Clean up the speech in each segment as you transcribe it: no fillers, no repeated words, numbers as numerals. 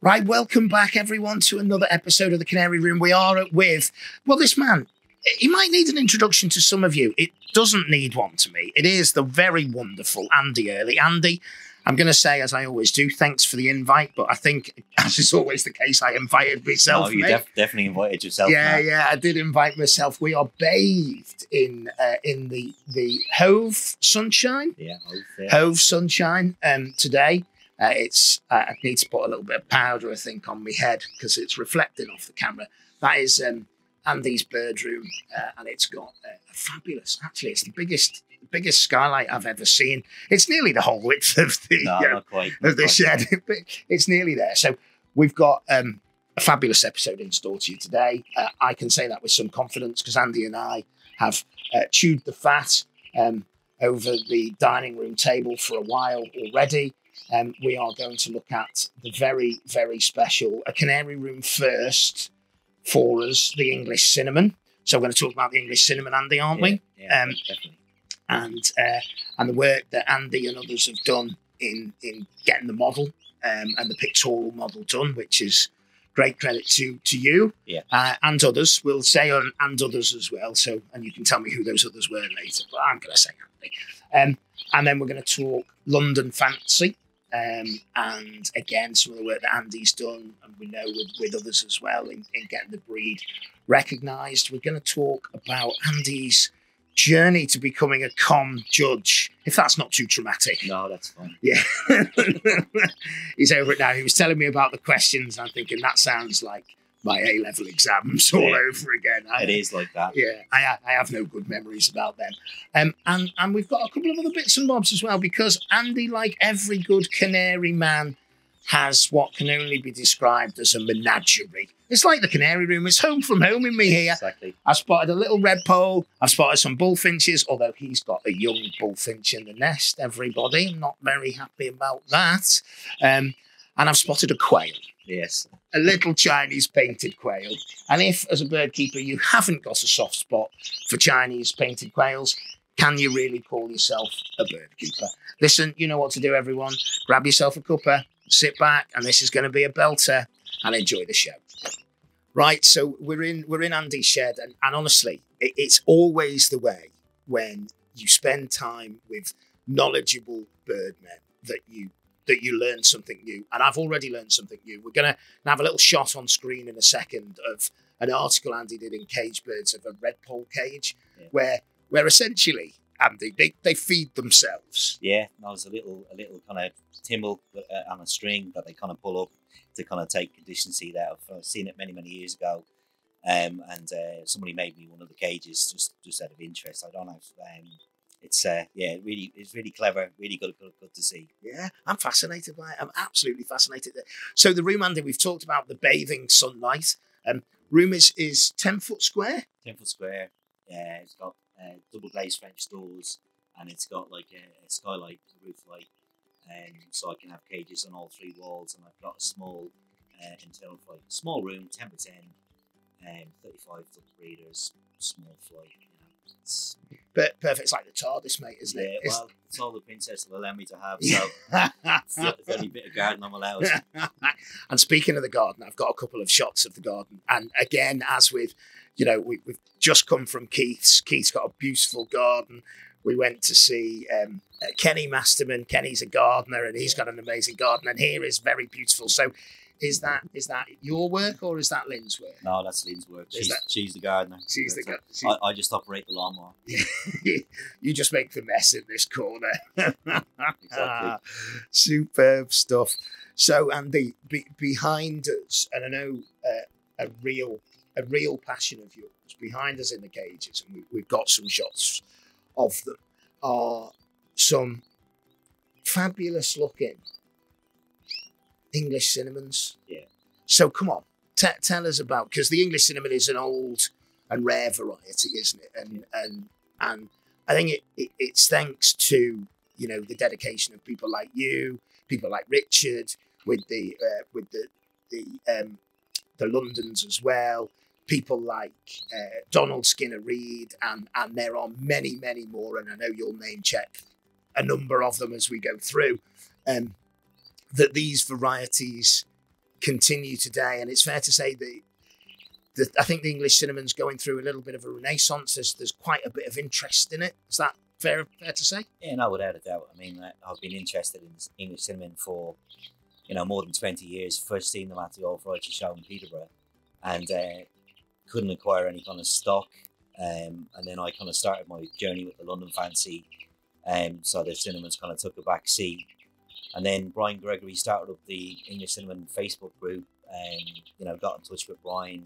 Right, welcome back, everyone, to another episode of the Canary Room. We are with, well, this man, he might need an introduction to some of you. It doesn't need one to me. It is the very wonderful Andy Early. Andy, I'm going to say, as I always do, thanks for the invite, but I think, as is always the case, I invited myself. No, you definitely invited yourself. Yeah, I did invite myself. We are bathed in the Hove sunshine. Yeah, Hove, yeah. Hove sunshine today. I need to put a little bit of powder, I think, on my head because it's reflecting off the camera. That is Andy's bird room, and it's got a fabulous. Actually, it's the biggest skylight I've ever seen. It's nearly the whole width of the not quite, not quite. shed. It's nearly there. So we've got a fabulous episode in store to you today. I can say that with some confidence because Andy and I have chewed the fat over the dining room table for a while already. We are going to look at the very, very special, a Canary Room first for us, the English cinnamon. So we're going to talk about the English cinnamon, Andy, aren't we? Yeah, definitely. And the work that Andy and others have done in getting the model and the pictorial model done, which is great credit to you and others. We'll say and others as well. So, and you can tell me who those others were later, but I'm going to say Andy. And then we're going to talk London fancy. And again, some of the work that Andy's done, and we know with others as well, in getting the breed recognised. We're going to talk about Andy's journey to becoming a com judge, if that's not too traumatic. No, that's fine. Yeah. He's over it now. He was telling me about the questions. I'm thinking that sounds like my A-level exams all over again. It is like that. Yeah, I have no good memories about them. And we've got a couple of other bits and bobs as well, because Andy, like every good Canary man, has what can only be described as a menagerie. It's like the Canary Room. It's home from home in me here. Exactly. I spotted a little red pole. I've spotted some bullfinches, although he's got a young bullfinch in the nest, everybody. I'm not very happy about that. And I've spotted a quail. Yes. A little Chinese painted quail. And if, as a bird keeper, you haven't got a soft spot for Chinese painted quails, can you really call yourself a bird keeper? Listen, you know what to do, everyone. Grab yourself a cuppa, sit back, and this is going to be a belter, and enjoy the show. Right, so we're in Andy's shed, and honestly, it's always the way when you spend time with knowledgeable birdmen that you learn something new. And I've already learned something new. We're going to have a little shot on screen in a second of an article Andy did in Cage Birds of a redpoll cage, where essentially, Andy, they feed themselves. Yeah, there's a little kind of timbal on a string that they kind of pull up to kind of take condition seed out of. I've seen it many years ago, and somebody made me one of the cages just out of interest. I don't know. It's really clever, really good to see. Yeah, I'm fascinated by it. I'm absolutely fascinated. So the room, Andy, we've talked about the bathing sunlight. Room is 10 foot square. 10 foot square. It's got double glazed French doors, and it's got like a skylight, a roof light, so I can have cages on all three walls. And I've got a small internal flight, small room, 10 by 10, 35 foot breeders, small flight. It's perfect. It's like the TARDIS, mate, isn't it? Well, it's all the princess will allow me to have, so it's the only bit of garden I'm allowed. And speaking of the garden, I've got a couple of shots of the garden. And again, as with, we've just come from Keith's. Keith's got a beautiful garden. We went to see Kenny Masterman. Kenny's a gardener, and he's got an amazing garden. And here is very beautiful. So is that your work, or is that Lynn's work? No, that's Lynn's work. She's the gardener. She's the gardener. I just operate the lawnmower. You just make the mess in this corner. Exactly. Superb stuff. So, Andy, behind us, and I know a real passion of yours, behind us in the cages, and we've got some shots of them, are some fabulous looking English cinnamons. Yeah. So come on, tell us about, because the English cinnamon is an old and rare variety, isn't it? And I think it's thanks to the dedication of people like you, people like Richard, with the Londons as well, people like Donald Skinner Reid, and there are many more, and I know you'll name check a number of them as we go through. That these varieties continue today. And it's fair to say that I think the English cinnamon's going through a little bit of a renaissance. There's quite a bit of interest in it. Is that fair to say? Yeah, no, without a doubt. I mean, I've been interested in English cinnamon for, more than 20 years. First seen them at the Old Variety Show in Peterborough, and couldn't acquire any kind of stock. And then I kind of started my journey with the London Fancy. So the cinnamons kind of took a back seat. And then Brian Gregory started up the English Cinnamon Facebook group, and got in touch with Brian,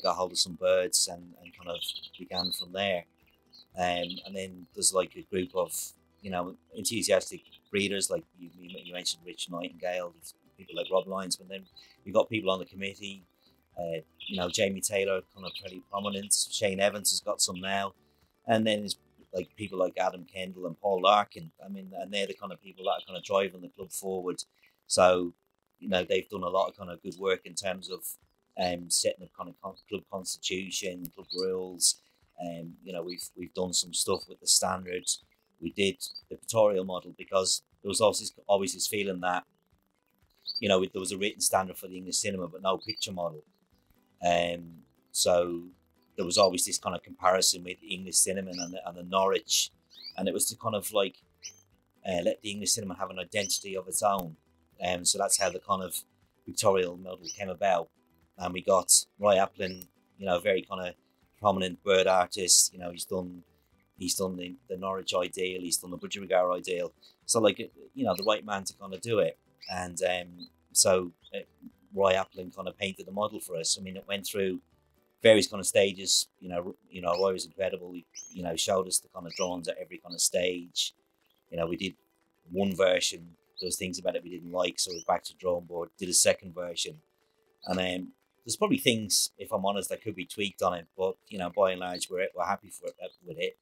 got hold of some birds, and kind of began from there. And then there's like a group of enthusiastic breeders, like you mentioned Rich Nightingale, people like Rob Lyons, but then you've got people on the committee. Jamie Taylor, kind of pretty prominent. Shane Evans has got some now, and then there's like people like Adam Kendall and Paul Larkin. I mean, and they're the kind of people that are kind of driving the club forward. So, they've done a lot of kind of good work in terms of setting up kind of club constitution, club rules. We've done some stuff with the standards. We did the pictorial model because there was always this feeling that there was a written standard for the English cinema, but no picture model. So there was always this kind of comparison with the English cinnamon and the Norwich, and it was to kind of like let the English cinnamon have an identity of its own. So that's how the kind of pictorial model came about. And we got Roy Applin, very kind of prominent bird artist. He's done the Norwich ideal, he's done the Budgerigar ideal. So like, the right man to kind of do it. And Roy Applin kind of painted the model for us. I mean, it went through various kind of stages. Roy was incredible. He, showed us the kind of drawings at every kind of stage. We did one version. There was things about it we didn't like, so we were back to drawing board. Did a second version, and there's probably things, if I'm honest, that could be tweaked on it. But by and large, we're happy with it.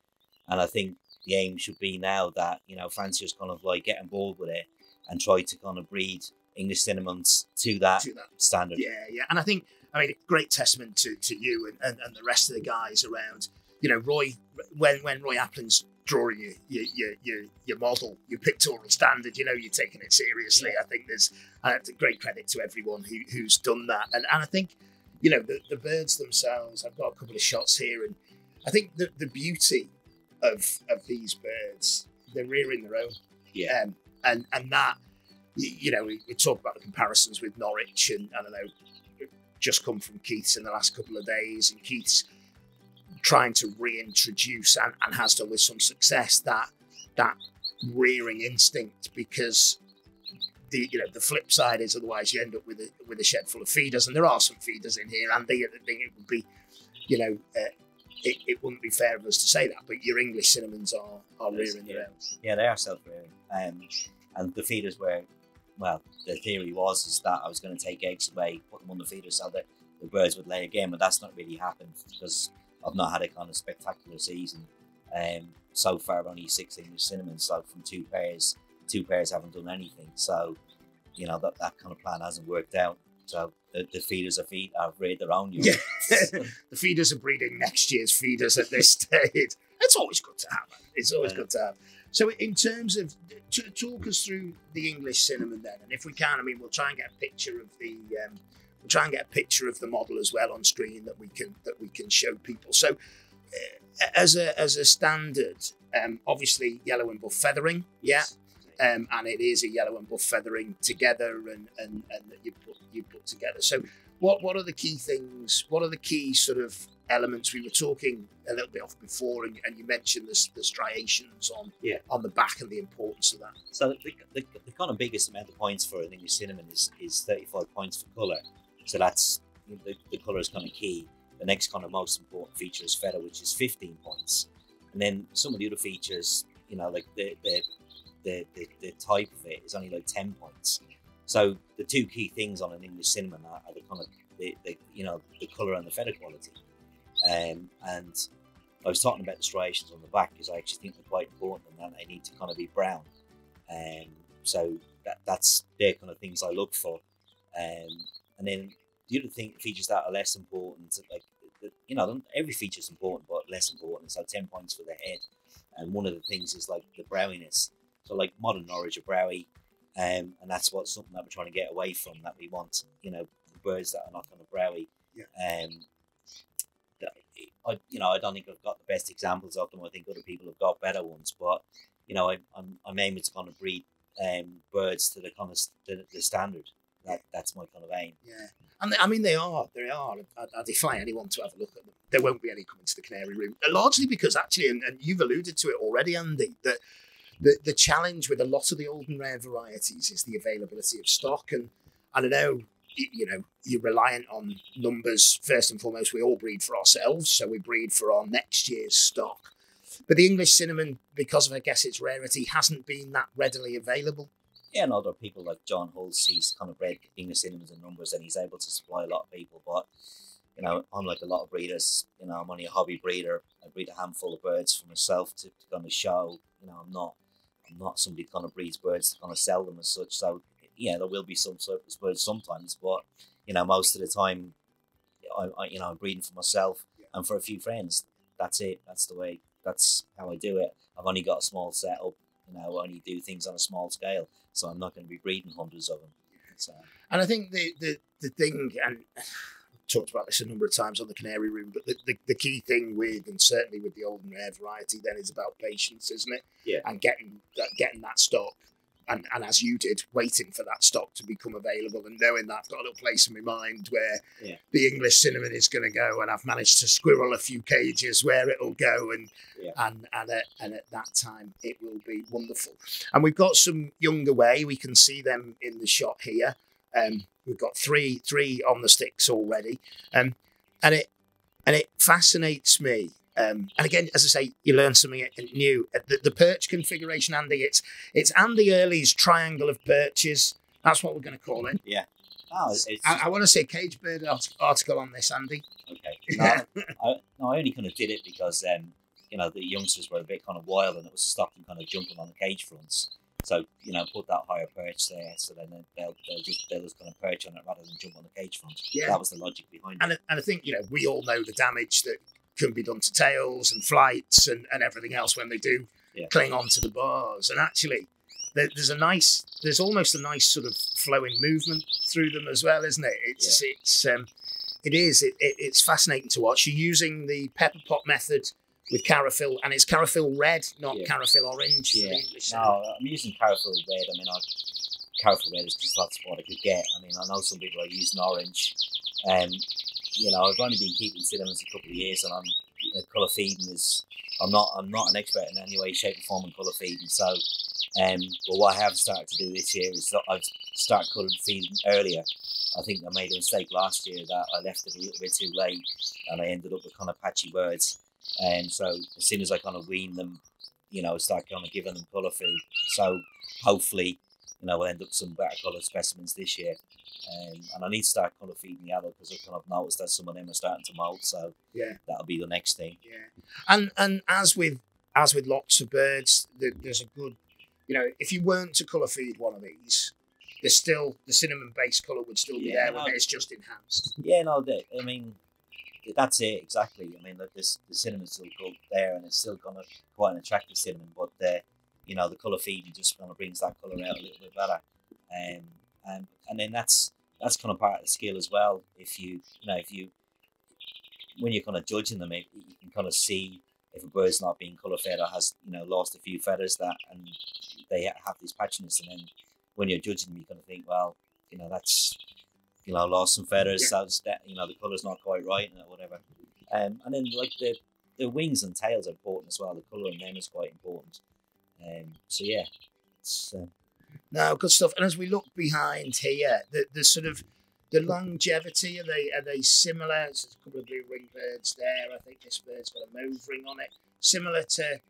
And I think the aim should be now that fanciers kind of like get on board with it and try to kind of breed English cinnamons to that standard. Yeah. And I think, great testament to you and the rest of the guys around. Roy, when Roy Applin's drawing your model, your pictorial standard, you're taking it seriously. I think there's great credit to everyone who's done that. And I think, the birds themselves, I've got a couple of shots here, and I think the beauty of these birds, they're rearing their own. Yeah. And that, we talk about the comparisons with Norwich, and I don't know, just come from Keith's in the last couple of days, and Keith's trying to reintroduce and has done with some success that rearing instinct, because the flip side is otherwise you end up with a shed full of feeders, and there are some feeders in here, and the thing it would be, it wouldn't be fair of us to say that, but your English cinnamons are rearing their own. Yeah, they are self-rearing, and the feeders were. Well, the theory is that I was going to take eggs away, put them on the feeder so that the birds would lay again, but that's not really happened because I've not had a kind of spectacular season. So far, only 6 English cinnamons, so from two pairs haven't done anything. So, that kind of plan hasn't worked out. So the feeders have reared their own young. Yeah. The feeders are breeding next year's feeders at this stage. It's always good to have. It's always good to have. So in terms of, talk us through the English cinnamon then, and if we can, we'll try and get a picture of the model as well on screen that we can show people. So as a standard, obviously yellow and buff feathering, yeah, and it is a yellow and buff feathering together, and that you put together. So what are the key things? What are the key sort of elements? We were talking a little bit off before, and you mentioned the striations on the back and the importance of that. So the kind of biggest amount of points for an English cinnamon is 35 points for colour. So that's the colour is kind of key. The next kind of most important feature is feather, which is 15 points, and then some of the other features, like the type of it is only like 10 points. So the two key things on an English cinnamon are the kind of the colour and the feather quality. And I was talking about the striations on the back because I actually think they're quite important, and that they need to kind of be brown. So that's the kind of things I look for. And then the other features that are less important, like every feature is important, but less important. So 10 points for the head. And one of the things is like the browiness. So like modern Norwich are browy, And that's what something that we're trying to get away from. That we want, birds that are not kind of browy. Yeah. I don't think I've got the best examples of them. I think other people have got better ones, but I'm aiming to kind of breed birds to the kind of the standard. That's my kind of aim. Yeah, and I mean they are. I defy anyone to have a look at them. There won't be any coming to the Canary room, largely because actually, and you've alluded to it already, Andy, that the challenge with a lot of the old and rare varieties is the availability of stock, and I don't know. You're reliant on numbers first and foremost. We all breed for ourselves, so we breed for our next year's stock. But the English cinnamon, because of I guess its rarity, hasn't been that readily available. Yeah, and other people like John Hulse, he's kind of bred English cinnamons in numbers, and he's able to supply a lot of people. But unlike a lot of breeders, I'm only a hobby breeder. I breed a handful of birds for myself to kind of show. I'm not somebody who kind of breeds birds to kind of sell them as such. So yeah, there will be some surplus birds sometimes, but most of the time, I'm breeding for myself and for a few friends. That's it. That's the way. That's how I do it. I've only got a small setup. I only do things on a small scale, so I'm not going to be breeding hundreds of them. So. And I think the thing, and I've talked about this a number of times on the Canary Room, but the key thing with, and certainly with the old and rare variety, then is about patience, isn't it? Yeah. And getting that stock. And as you did, waiting for that stock to become available and knowing that I've got a little place in my mind where the English cinnamon is going to go, and I've managed to squirrel a few cages where it'll go, and at that time it will be wonderful. And we've got some young away. We can see them in the shot here. We've got three on the sticks already, and it fascinates me. And again, as I say, you learn something new. The perch configuration, Andy, it's Andy Early's triangle of perches. That's what we're going to call it. Yeah. Oh, I want to see a Cage Bird article on this, Andy. Okay. I only kind of did it because, the youngsters were a bit kind of wild, and it was to stop them kind of jumping on the cage fronts. So, put that higher perch there, so then they'll just kind of perch on it rather than jump on the cage front. Yeah. That was the logic behind it. And I think, we all know the damage that can be done to tails and flights and everything else when they do cling onto the bars. And actually, there's almost a nice sort of flowing movement through them as well, isn't it? It's fascinating to watch. You're using the pepper pot method with Carafill, and it's Carafill red, not Carafill orange. Yeah. No, I'm using Carafill red. I mean, Carafill red is just that's what I could get. I mean, I know some people are using orange. I've only been keeping cinnamons a couple of years, and colour feeding is. I'm not an expert in any way, shape, or form in colour feeding. So, but what I have started to do this year is I've started colour feeding earlier. I think I made a mistake last year that I left it a little bit too late, and I ended up with kind of patchy birds. And so as soon as I kind of wean them, start kind of giving them colour feed. So hopefully, we'll end up with some better colour specimens this year. And I need to start colour feeding yellow because I've kind of noticed that some of them are starting to moult. So that'll be the next thing. Yeah, and as with lots of birds, there's a good, if you weren't to colour feed one of these, there's still the cinnamon based colour would still be there, when it's just enhanced. Yeah, no, I mean. That's it, exactly. I mean, the cinnamon's still good there, and it's still quite an attractive cinnamon, but the colour feeding just kind of brings that colour out a little bit better. And then that's kind of part of the skill as well. If you when you're kind of judging them, you can kind of see if a bird's not being colour fed or has lost a few feathers and they have this patchiness, and then when you're judging them, you kind of think, well, that's. Lost some feathers, so the colour's not quite right and whatever. And then like the wings and tails are important as well. The colour in them is quite important. So yeah, it's no, good stuff. And as we look behind here, the sort of the longevity, are they similar? There's a couple of blue ring birds there. I think this bird's got a mauve ring on it, similar to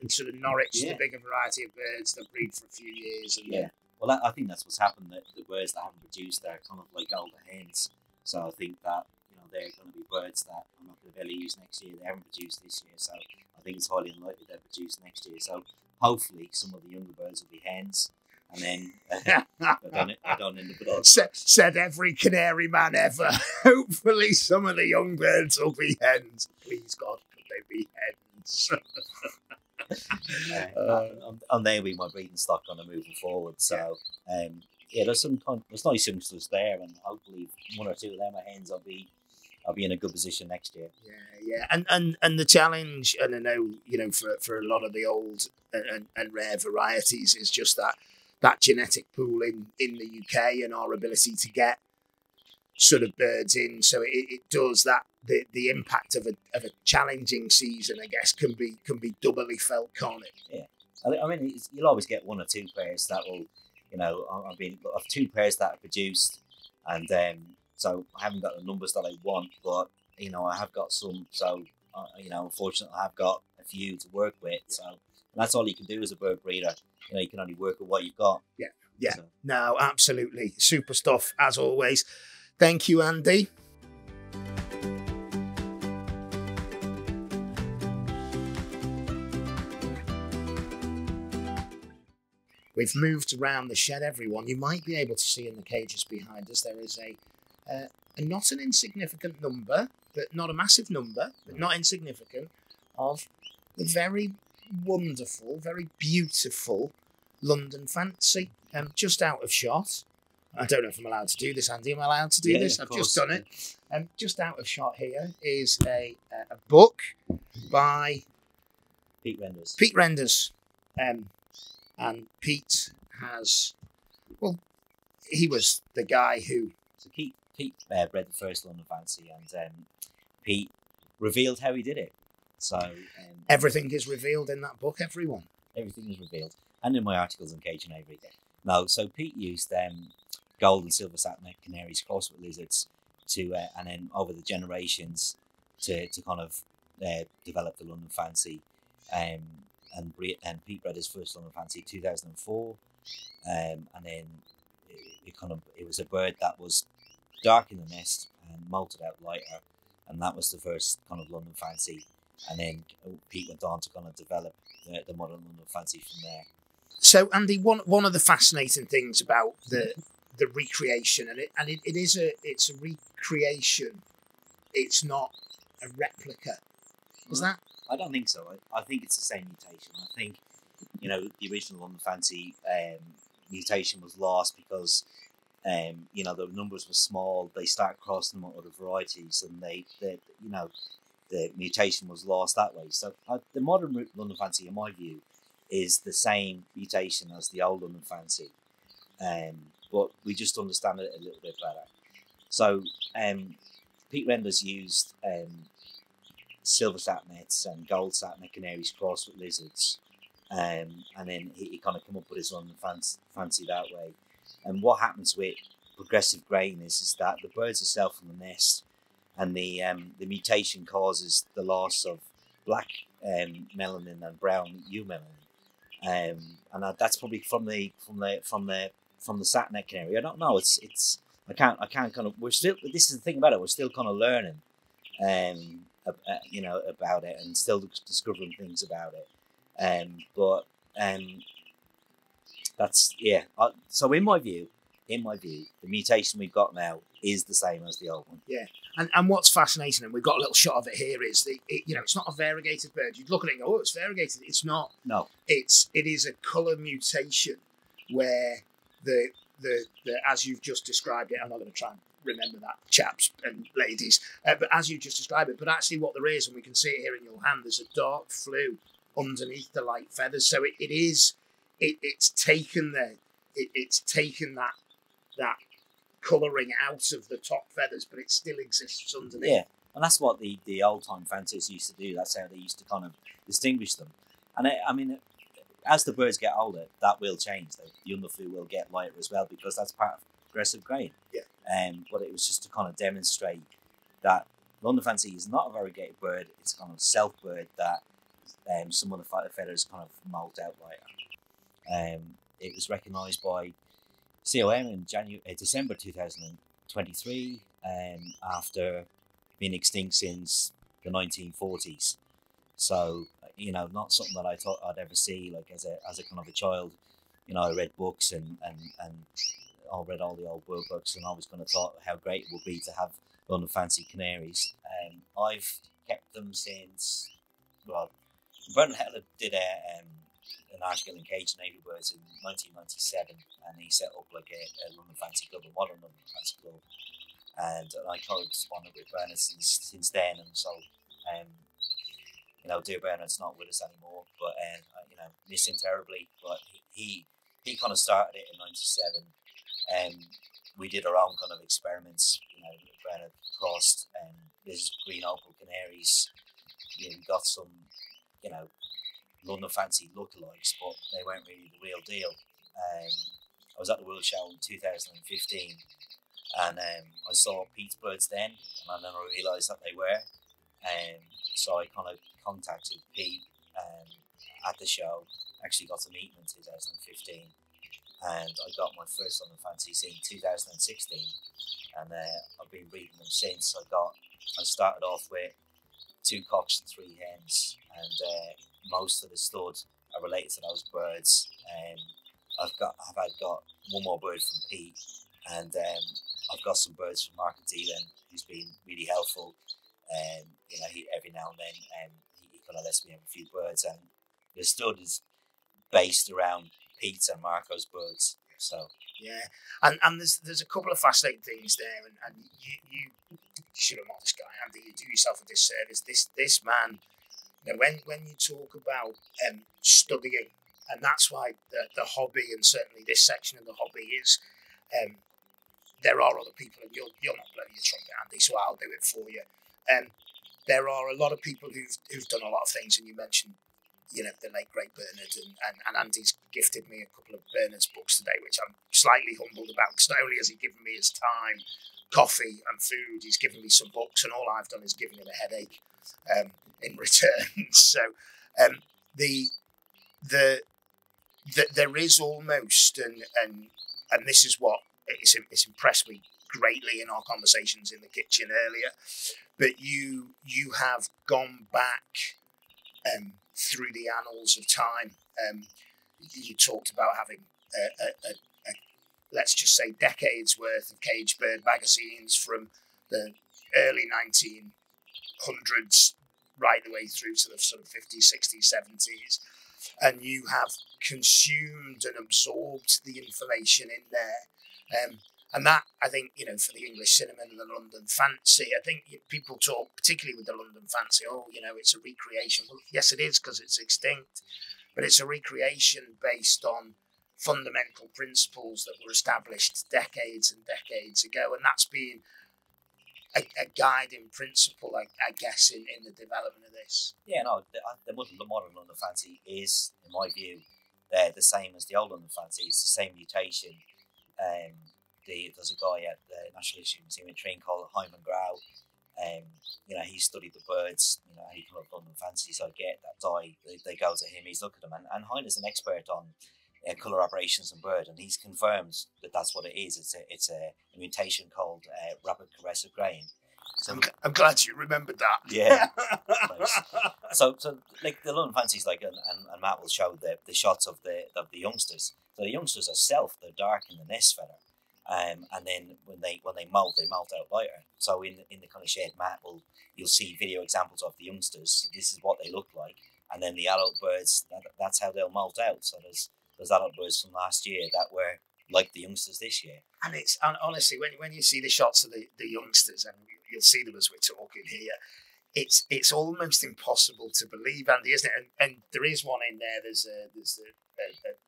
sort of Norwich, the bigger variety of birds that breed for a few years. And well, I think that's what's happened. The birds that haven't produced, they're kind of like older hens. So I think that they're going to be birds that I'm not going to be able to use next year. They haven't produced this year, so I think it's highly unlikely they'll produce next year. So hopefully some of the younger birds will be hens, and then I don't end up with all. Said every canary man ever. Hopefully some of the young birds will be hens. Please God, could they be hens? And they'll be my breeding stock kind of moving forward. So yeah, there's nice youngsters there, and hopefully one or two of them are hens. I'll be in a good position next year. Yeah. And the challenge, and I know, you know, for a lot of the old and rare varieties, is just that genetic pool in the UK and our ability to get sort of birds in. So it does that. The impact of a challenging season, I guess, can be doubly felt, can't it? Yeah, I mean, you'll always get one or two pairs that will, you know, I've two pairs that are produced, and so I haven't got the numbers that I want, but you know, I have got some. So you know, unfortunately, I've got a few to work with. So that's all you can do as a bird breeder. You know, you can only work with what you've got. Yeah. So. No, absolutely, super stuff as always. Thank you, Andy. We've moved around the shed, everyone. You might be able to see in the cages behind us, there is a not an insignificant number, but not a massive number, but not insignificant, of the very wonderful, very beautiful London Fancy, just out of shot. I don't know if I'm allowed to do this, Andy. Am I allowed to do this? I've just done it. Just out of shot here is a book by Pete Renders. Pete Renders. And Pete has, well, he was the guy who... So Pete bred the first London Fancy, and Pete revealed how he did it. So everything is revealed in that book, everyone. Everything is revealed. And in my articles on Cage and Avery. No, so Pete used gold and silver satin canaries crossed with lizards to, and then over the generations to kind of develop the London Fancy. And Pete bred his first London Fancy 2004, and then it was a bird that was dark in the nest and molted out lighter, and that was the first kind of London Fancy. And then Pete went on to kind of develop the modern London Fancy from there. So Andy, one of the fascinating things about the recreation, and it's a recreation, it's not a replica. Was that? I don't think so. I think it's the same mutation. I think, you know, the original London Fancy mutation was lost because, you know, the numbers were small. They started crossing them with other varieties, and the mutation was lost that way. So the modern London Fancy, in my view, is the same mutation as the old London Fancy, but we just understand it a little bit better. So Pete Renders used silver satinets and gold satinet canaries crossed with lizards, and then he kind of come up with his London Fancy that way. And what happens with progressive grain is that the birds are self from the nest, and the mutation causes the loss of black melanin and brown eumelanin, and that's probably from the satinet canary. I don't know. It's I can't kind of. We're still. This is the thing about it. We're still kind of learning. You know, about it, and still discovering things about it. But that's so in my view, the mutation we've got now is the same as the old one. Yeah, and what's fascinating, and we've got a little shot of it here, is you know, it's not a variegated bird. You'd look at it and go, oh, it's variegated. It's not. No, it is a colour mutation where the as you've just described it. I'm not going to try and remember that, chaps and ladies, but as you just described it, but actually what there is, and we can see it here in your hand, there's a dark flue underneath the light feathers. So it's taken that colouring out of the top feathers, but it still exists underneath. Yeah, and that's what the old time fanciers used to do. That's how they used to kind of distinguish them. And I mean, as the birds get older, that will change. The underflue will get lighter as well, because that's part of progressive grain. Yeah. But it was just to kind of demonstrate that London Fancy is not a variegated bird. It's kind of self bird that some of the feathers kind of moult out lighter. It was recognised by COM in December 2023, after being extinct since the 1940s. So, you know, not something that I thought I'd ever see. Like as a kind of a child, you know, I read books and I read all the old bird books, and I always kind of thought how great it would be to have London Fancy canaries. I've kept them since, well, Brendan Hetler did an article in Cage Navy Birds in 1997, and he set up like a London Fancy Club, a modern London Fancy Club, and I corresponded with Bernard since then, and so dear Bernard's not with us anymore, but miss him terribly. But he kind of started it in '97. We did our own kind of experiments. Bernard crossed there's green opal canaries. We got some, London Fancy lookalikes, but they weren't really the real deal. I was at the World Show in 2015, and I saw Pete's birds then, and then I realised that they were. So I kind of contacted Pete at the show. Actually got to meet him in 2015, and I got my first London Fancies in 2016, and I've been breeding them since. I started off with 2 cocks and 3 hens, and most of the stud are related to those birds. I've got one more bird from Pete, and I've got some birds from Mark Dealan, who's been really helpful. He every now and then he kind of lets me have a few birds, and the stud is based around Pete's and Marco's birds. So yeah, and there's a couple of fascinating things there, and you should have met this guy, Andy. You do yourself a disservice. This man, when you talk about studying, and that's why the hobby, and certainly this section of the hobby is. There are other people, and you're not blowing your trumpet, Andy, so I'll do it for you. There are a lot of people who've done a lot of things, and you mentioned, the late great Bernard, and Andy's gifted me a couple of Bernard's books today, which I'm slightly humbled about, because not only has he given me his time, coffee and food, he's given me some books, and all I've done is given him a headache in return. So there is almost, and this is what it's impressed me greatly in our conversations in the kitchen earlier, but you have gone back through the annals of time. You talked about having a let's just say decades worth of cage bird magazines from the early 1900s right the way through to the sort of 50s, 60s, 70s, and you have consumed and absorbed the information in there. And that, I think, for the English cinnamon and the London Fancy, I think people talk, particularly with the London Fancy, it's a recreation. Well, yes, it is, because it's extinct, but it's a recreation based on fundamental principles that were established decades and decades ago. And that's been a guiding principle, I guess, in the development of this. Yeah, no, the modern London Fancy is, in my view, the same as the old London Fancy. It's the same mutation. There's a guy at the National History Museum in Tring called Hyman Grau. He studied the birds. He came up with London Fancy, so I get that die. They go to him. He's looked at them, and Hyman is an expert on colour aberrations in bird, and he's confirmed that that's what it is. It's a mutation called rapid caressive graying. So I'm glad you remembered that. Yeah. So like the London Fancies, and Matt will show the shots of the youngsters. So the youngsters are they're dark in the nest feather. And then when they molt, they molt out lighter. So in the kind of shade Matt you'll see video examples of the youngsters. This is what they look like, and then the adult birds. That's how they'll molt out. So there's adult birds from last year that were like the youngsters this year. And honestly, when you see the shots of the youngsters, and you'll see them as we're talking here, it's almost impossible to believe, Andy, isn't it? And there is one in there. There's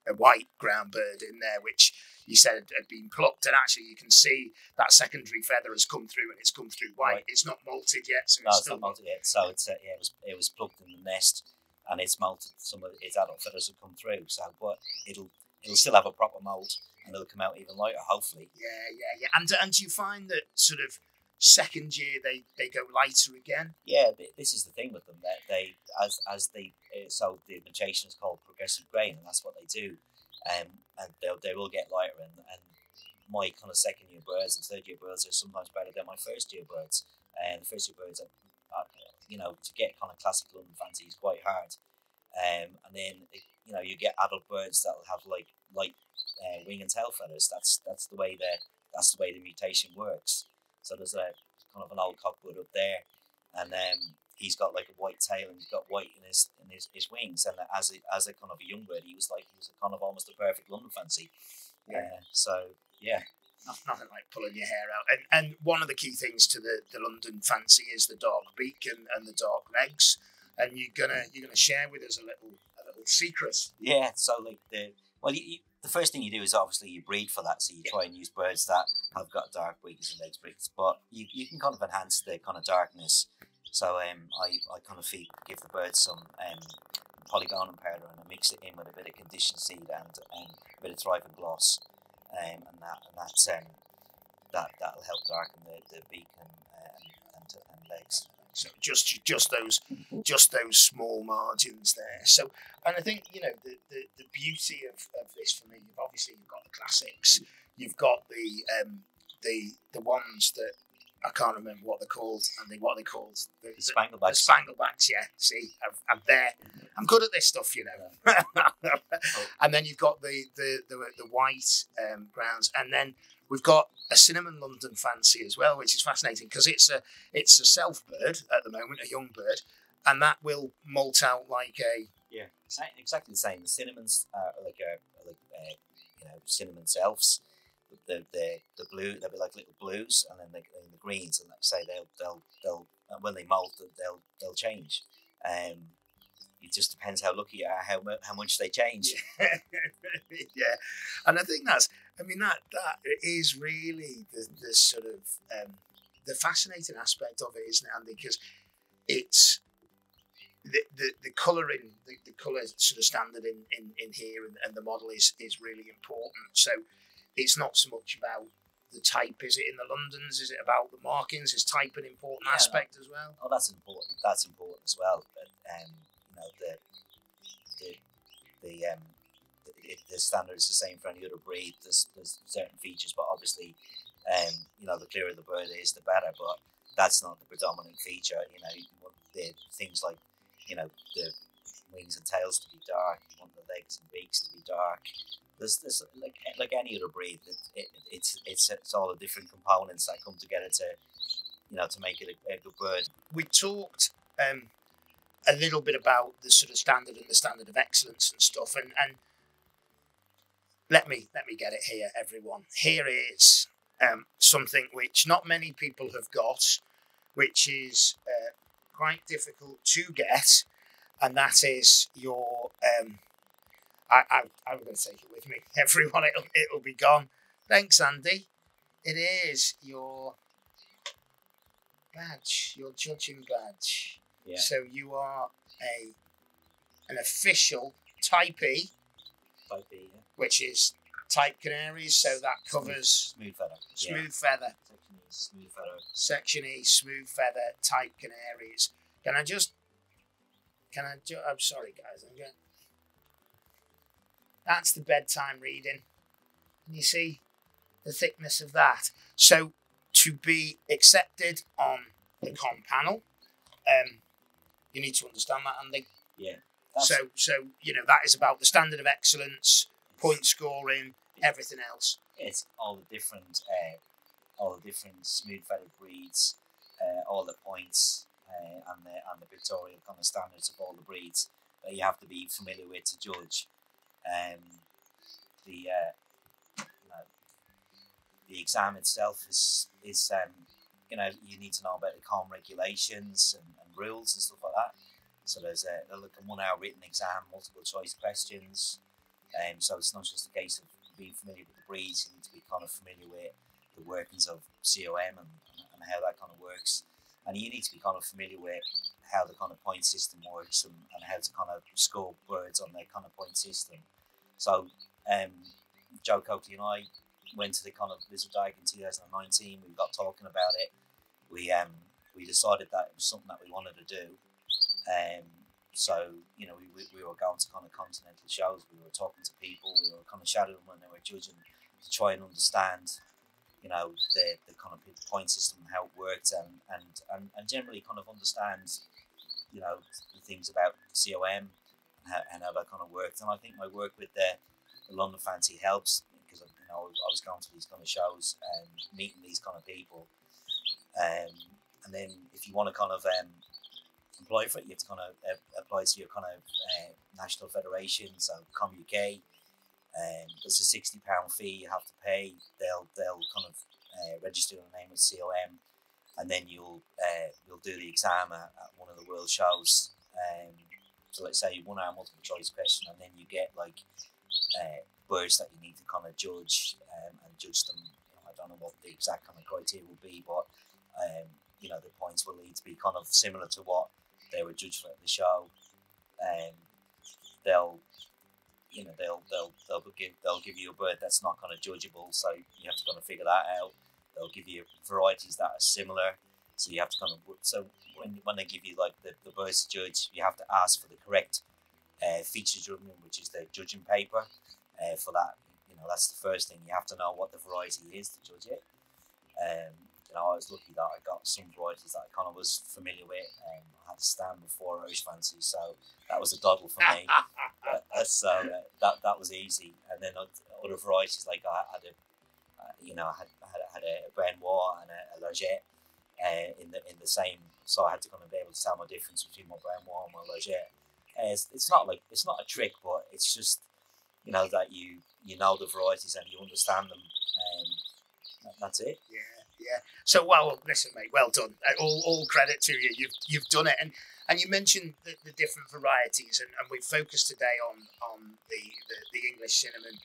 a white ground bird in there, which you said had been plucked, and actually you can see that secondary feather has come through, and it's come through white. Right. It's not molted yet, so it's not molted yet. So it's it was plucked in the nest, and it's molted. Some of its adult feathers have come through. So, but it'll still have a proper molt, and it'll come out even lighter, hopefully. Yeah. And do you find that sort of second year they go lighter again? Yeah, this is the thing with them, that they so the mutation is called progressive graying, and that's what they do, and they will get lighter, and my kind of second year birds and third year birds are sometimes better than my first year birds, and the first year birds are to get kind of classic London Fancy is quite hard, and then you get adult birds that will have like light wing and tail feathers. That's the way the mutation works. So there's a kind of an old cockwood up there, and he's got like a white tail and he's got white in his wings. And as a kind of a young bird, he was a kind of almost a perfect London fancy. Yeah. So yeah. Nothing like pulling your hair out. And one of the key things to the London fancy is the dark beak and the dark legs. And you're gonna share with us a little secret. Yeah. So like the first thing you do is obviously you breed for that. So you try and use birds that have got dark beaks and legs beaks, but you can kind of enhance the kind of darkness. So I kind of give the birds some polygonum powder and I mix it in with a bit of conditioned seed and a bit of thriving gloss. And that'll help darken the beak and legs. So just those small margins there. So, and I think the beauty of this for me, you've got the classics, you've got the ones that I can't remember what they're called, and what are they called? The Spanglebacks. The Spanglebacks, yeah. See, I'm there. I'm good at this stuff, And then you've got the white grounds, and then we've got a cinnamon London fancy as well, which is fascinating because it's a self bird at the moment, a young bird, and that will molt out like a exactly the same. The cinnamons are like cinnamon selves. The blue, they'll be like little blues, and then the greens, and like I say they'll when they molt they'll change. It just depends how lucky you are, how much they change. Yeah, and I think that is really the sort of the fascinating aspect of it, isn't it, Andy? Because it's the colouring, the colour sort of standard in here, and the model is really important. So it's not so much about the type, is it, in the Londons? Is it about the markings? Is type an important aspect as well? Oh, that's important. That's important as well. But the standard is the same for any other breed. There's certain features, but obviously, the clearer the bird is, the better. But that's not the predominant feature. You want the things like, the wings and tails to be dark. You want the legs and beaks to be dark. There's like any other breed. It's all the different components that come together to make it a good bird. We talked a little bit about the sort of standard and the standard of excellence and stuff, and let me get it here, everyone. Here is something which not many people have got, which is quite difficult to get, and that is your I'm going to take it with me, everyone. It'll be gone. Thanks, Andy. It is your badge, your judging badge. Yeah. So you are an official Type E. Type E, yeah. Which is type Canaries, so that covers smooth feather. Smooth feather. Section E, smooth feather. Section E, smooth feather, type Canaries. I'm sorry, guys. That's the bedtime reading. And you see the thickness of that. So to be accepted on the com panel, you need to understand that, Andy. Yeah. So that is about the standard of excellence, point scoring, everything else. It's all the different smooth feathered breeds, all the points, and the pictorial kind of standards of all the breeds that you have to be familiar with to judge. The exam itself is you need to know about the com regulations and rules and stuff like that. So there's a 1 hour written exam, multiple choice questions. So it's not just a case of being familiar with the breeds. You need to be kind of familiar with the workings of COM and how that kind of works. And you need to be kind of familiar with how the kind of point system works and how to kind of score birds on their kind of point system. So Joe Coakley and I went to the kind of Lizard Dag in 2019. We got talking about it. We decided that it was something that we wanted to do. So we were going to kind of continental shows. We were talking to people. We were kind of shadowing them when they were judging to try and understand, the kind of point system and how it worked, and generally kind of understand, the things about COM and how that kind of worked. And I think my work with the London Fancy helps because I was going to these kind of shows and meeting these kind of people. And then if you want to kind of apply for it, you have to kind of apply to your kind of national federation, so ComUK. There's a £60 fee you have to pay. They'll kind of register your name with COM, and then you'll do the exam at one of the world shows. So let's say 1 hour multiple choice question, and then you get like birds that you need to kind of judge and judge them. I don't know what the exact kind of criteria will be, but the points will need to be kind of similar to what they were judged for at the show. They'll give you a bird that's not kind of judgeable, so you have to kind of figure that out. They'll give you varieties that are similar, so you have to kind of when they give you like the birds to judge, you have to ask for the correct feature judgment, which is the judging paper. For that, that's the first thing. You have to know what the variety is to judge it. I was lucky that I got some varieties that I kind of was familiar with. I had to stand before Irish Fancy, so that was a doddle for me. So that was easy. And then other varieties, like I had a Brenois and a Logette in the same. So I had to kind of be able to tell my difference between my Brenois and my Logette. It's not a trick, but it's just that you know the varieties and you understand them. That's it. Yeah. So, well, listen, mate, well done. All credit to you. You've done it, and you mentioned the different varieties, and we've focused today on the English cinnamon,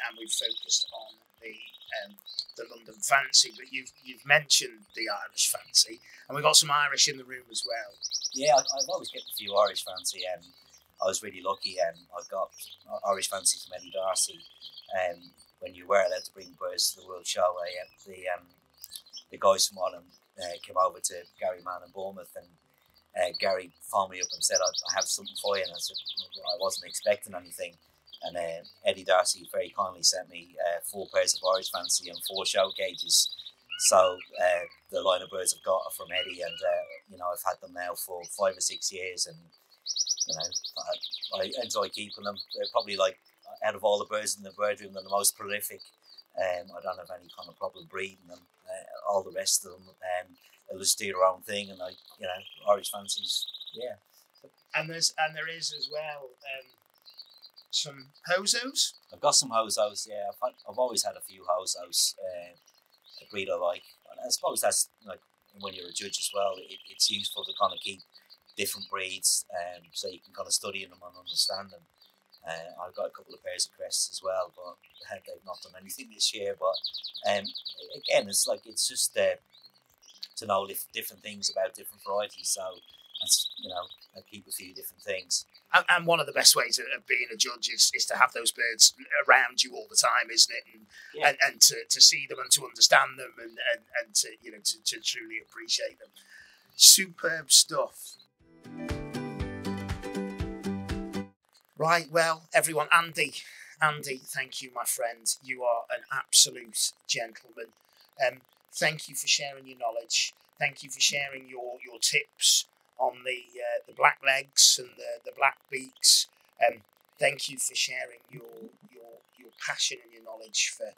and we've focused on the London Fancy. But you've mentioned the Irish Fancy, and we've got some Irish in the room as well. Yeah, I've always kept a few Irish Fancy, and I was really lucky. I got Irish Fancy from Eddie Darcy. When you were allowed to bring birds to the World Show, the guys from Ireland came over to Gary Mann in Bournemouth, and Gary phoned me up and said, I have something for you. And I said, I wasn't expecting anything. And Eddie Darcy very kindly sent me 4 pairs of Irish Fancy and 4 show cages. So the line of birds I've got are from Eddie, and I've had them now for 5 or 6 years, and I enjoy keeping them. They're probably like, out of all the birds in the bird room, they're the most prolific. I don't have any kind of problem breeding them. All the rest of them, they'll just do their own thing, and Irish Fancies, yeah. And there is as well some Hozos. I've got some Hozos, yeah. I've always had a few Hozos. A breed I like. And I suppose that's like when you're a judge as well. It's useful to kind of keep different breeds, so you can kind of study them and understand them. I've got a couple of pairs of crests as well, but they've not done anything this year. But again, it's just to know different things about different varieties. So that's I keep a few different things. And one of the best ways of being a judge is to have those birds around you all the time, isn't it? And to see them and to understand them and to truly appreciate them. Superb stuff. Right, well, everyone, Andy, thank you, my friend. You are an absolute gentleman. Thank you for sharing your knowledge. Thank you for sharing your tips on the black legs and the black beaks. Thank you for sharing your passion and your knowledge for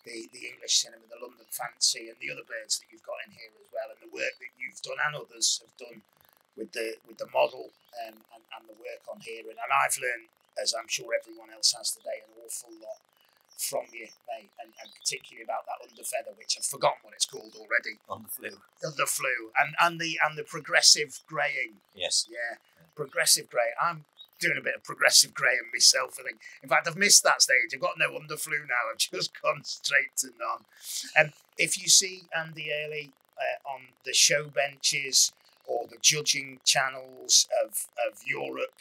the English cinnamon, the London Fancy, and the other birds that you've got in here as well, and the work that you've done and others have done with the model and the work on here. And I've learned, as I'm sure everyone else has today, an awful lot from you, mate, and particularly about that underfeather, which I've forgotten what it's called already. The flu. And the progressive greying. Yes. Yeah, progressive greying. I'm doing a bit of progressive greying myself, I think. In fact, I've missed that stage. I've got no underflu now. I've just gone straight to none. If you see Andy Early on the show benches or the judging channels of Europe,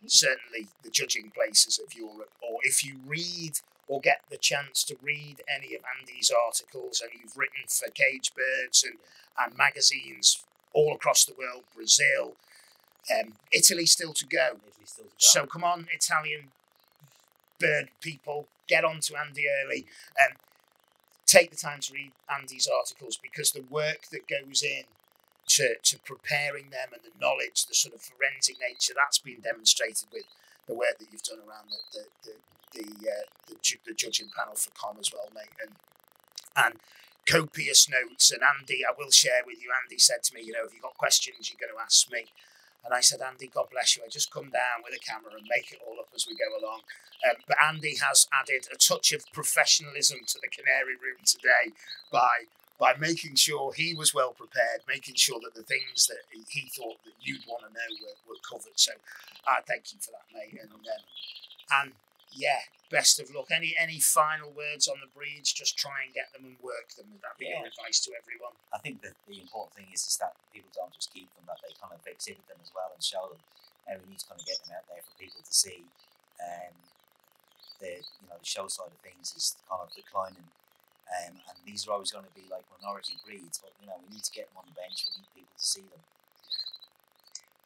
certainly the judging places of Europe, or if you read or get the chance to read any of Andy's articles, and you've written for Cage Birds and magazines all across the world, Brazil, Italy still to go. So come on, Italian bird people, get on to Andy Early. Take the time to read Andy's articles, because the work that goes in to preparing them, and the knowledge, the sort of forensic nature, that's been demonstrated with the work that you've done around the judging panel for Com as well, mate. And copious notes. And Andy, I will share with you, Andy said to me, you know, if you've got questions, you're going to ask me. And I said, Andy, God bless you. I just come down with a camera and make it all up as we go along. But Andy has added a touch of professionalism to the Canary Room today by making sure he was well prepared, making sure that the things that he thought that you'd want to know were covered. So I thank you for that, mate. And yeah, best of luck. Any final words on the breeds? Just try and get them and work them. Would that be your advice to everyone? I think that the important thing is that people don't just keep them, that they kind of exhibit them as well and show them. And we need to kind of get them out there for people to see. The show side of things is kind of declining. And these are always going to be like minority breeds, but we need to get them on the bench. We need people to see them.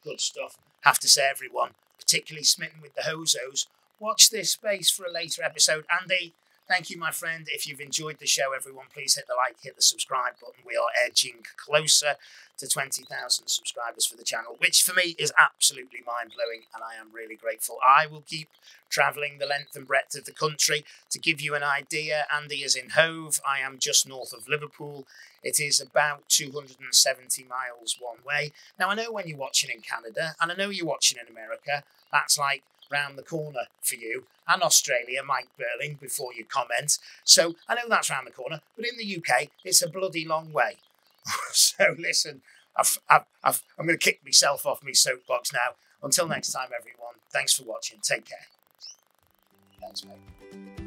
Good stuff. Have to say, everyone, particularly smitten with the Hozos, watch this space for a later episode. Andy, thank you, my friend. If you've enjoyed the show, everyone, please hit the like, hit the subscribe button. We are edging closer to 20,000 subscribers for the channel, which for me is absolutely mind-blowing, and I am really grateful. I will keep travelling the length and breadth of the country. To give you an idea, Andy is in Hove. I am just north of Liverpool. It is about 270 miles one way. Now, I know when you're watching in Canada, and I know you're watching in America, that's like round the corner for you, and Australia, Mike Burling, before you comment. So I know that's round the corner, but in the UK, it's a bloody long way. So listen, I'm going to kick myself off my soapbox now. Until next time, everyone, thanks for watching. Take care. Thanks, mate.